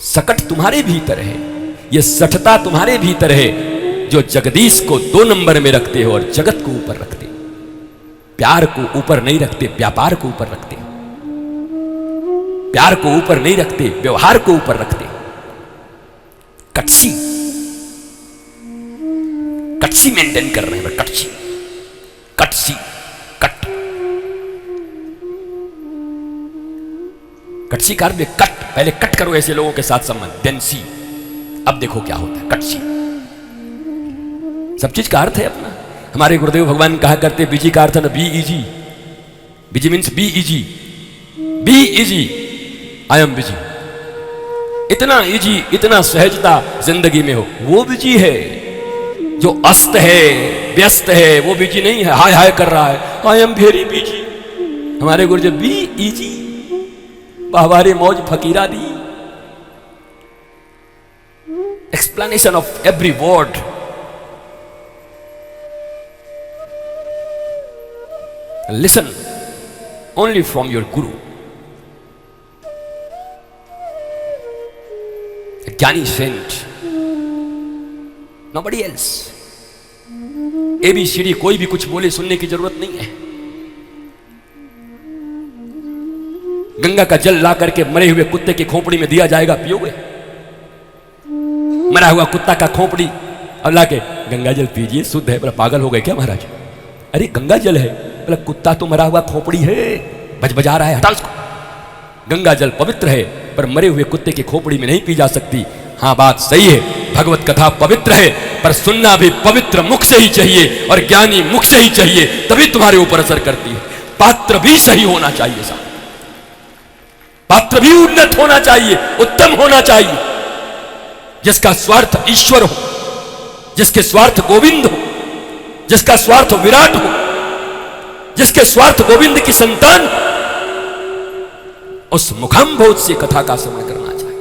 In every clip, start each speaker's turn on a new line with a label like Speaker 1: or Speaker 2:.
Speaker 1: सकट तुम्हारे भीतर है, ये सठता तुम्हारे भीतर है जो जगदीश को 2 नंबर में रखते हो और जगत को ऊपर रखते हो। प्यार को ऊपर नहीं रखते, व्यापार को ऊपर रखते। प्यार को ऊपर नहीं रखते, व्यवहार को ऊपर रखते। कटसी कटसी मेंटेन कर रहे हैं, courtesy courtesy cut courtesy car में कट, पहले कट करो ऐसे लोगों के साथ संबंध, देन सी। अब देखो क्या होता है, कटसी। सब चीज का अर्थ है अपना। हमारे गुरुदेव भगवान कहा करते, बीजी का अर्थ है ना be easy. Busy means be easy, be easy, I am busy. इतना इजी, इतना सहजता जिंदगी में हो, वो बिजी है। जो अस्त है, व्यस्त है, वो बिजी नहीं है, हाय हाय कर रहा है, आई एम वेरी बिजी। हमारे गुरु जी बी इजी, बाहवारे मौज फकीरा दी। Explanation of every word. Listen only from your guru. A gyani saint, nobody else. ABCD कोई भी कुछ बोले सुनने की जरूरत नहीं है। गंगा का जल ला करके मरे हुए कुत्ते की खोपड़ी में दिया जाएगा, पियोगे? मरा हुआ कुत्ता का खोपड़ी अब लाके गंगा जल पीजिए, शुद्ध है। बोला पागल हो गए क्या महाराज? अरे गंगा जल है। बोला कुत्ता तो मरा हुआ खोपड़ी है, बजा रहा है, हटा उसको। गंगा जल पवित्र है पर मरे हुए कुत्ते की खोपड़ी में नहीं पी जा सकती। हाँ बात सही है, भगवत कथा पवित्र है पर सुनना भी पवित्र मुख से ही चाहिए और ज्ञानी मुख से ही चाहिए, तभी तुम्हारे ऊपर असर करती है। पात्र भी सही होना चाहिए साहब, पात्र भी उन्नत होना चाहिए, उत्तम होना चाहिए, जिसका स्वार्थ ईश्वर हो, जिसके स्वार्थ गोविंद हो, जिसका स्वार्थ विराट हो, जिसके स्वार्थ गोविंद की संतान, उस मुखम्भोज से कथा का श्रवण करना चाहिए।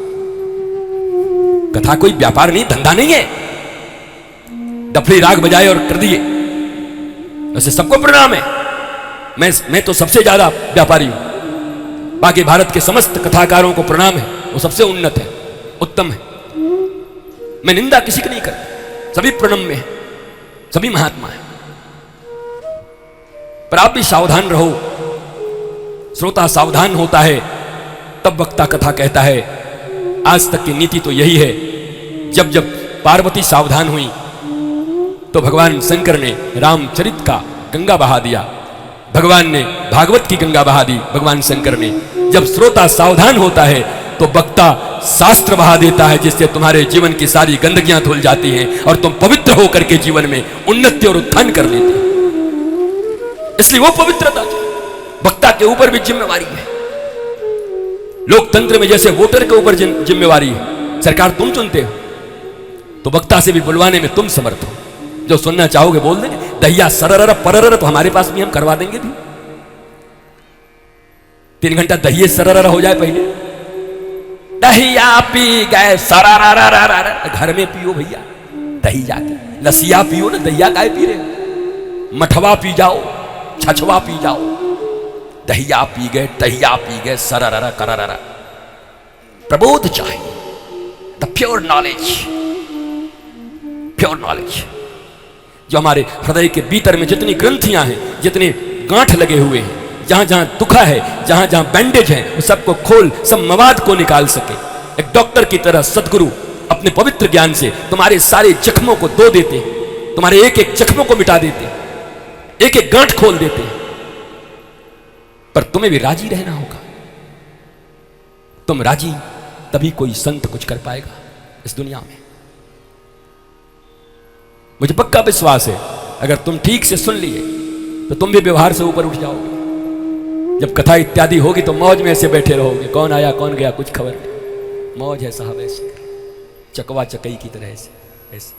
Speaker 1: कथा कोई व्यापार नहीं, धंधा नहीं है। डफली राग बजाए और कर दिए, वैसे सबको प्रणाम है। मैं तो सबसे ज्यादा व्यापारी हूं। बाकी भारत के समस्त कथाकारों को प्रणाम है, वो सबसे उन्नत है, उत्तम है। मैं निंदा किसी की नहीं करता, सभी प्रणम्य है, सभी महात्मा है। पर आप भी सावधान रहो। श्रोता सावधान होता है तब वक्ता कथा कहता है। आज तक की नीति तो यही है। जब जब पार्वती सावधान हुई तो भगवान शंकर ने रामचरित का गंगा बहा दिया, भगवान ने भागवत की गंगा बहा दी, भगवान शंकर ने। जब श्रोता सावधान होता है तो वक्ता शास्त्र बहा देता है, जिससे तुम्हारे जीवन की सारी गंदगियां धुल जाती हैं और तुम पवित्र होकर के जीवन में उन्नति और उत्थान कर लेते हो। इसलिए वो पवित्रता वक्ता के ऊपर भी जिम्मेवारी है। लोकतंत्र में जैसे वोटर के ऊपर जिम्मेवारी है, सरकार तुम चुनते हो, तो वक्ता से भी बुलवाने में तुम समर्थ हो। जो सुनना चाहोगे बोल देंगे, दहिया सरर परर तो हमारे पास भी हम करवा देंगे भी। 3 घंटा दहिए सरर हो जाए पहले, दहिया पी गए सरर, घर में पियो भैया दही जाके, लसिया पियो ना, दहिया काय पी रहे? मठवा पी जाओ, छछवा पी जाओ, दहिया पी गए, दहिया पी गए, सरर करर। प्रबोध चाहिए, the pure knowledge, pure knowledge जो हमारे हृदय के भीतर में जितनी ग्रंथियां हैं, जितने गांठ लगे हुए हैं, जहां जहां दुखा है, जहां जहां बैंडेज है, वो सबको खोल, सब मवाद को निकाल सके। एक डॉक्टर की तरह सदगुरु अपने पवित्र ज्ञान से तुम्हारे सारे जख्मों को धो देते, तुम्हारे एक एक जख्मों को मिटा देते, एक एक गांठ खोल देते। पर तुम्हें भी राजी रहना होगा। तुम राजी तभी कोई संत कुछ कर पाएगा इस दुनिया में। मुझे पक्का विश्वास है, अगर तुम ठीक से सुन लिए तो तुम भी व्यवहार से ऊपर उठ जाओगे। जब कथा इत्यादि होगी तो मौज में ऐसे बैठे रहोगे, कौन आया कौन गया कुछ खबर नहीं, मौज है साहब, ऐसे चकवा चकई की तरह ऐसे।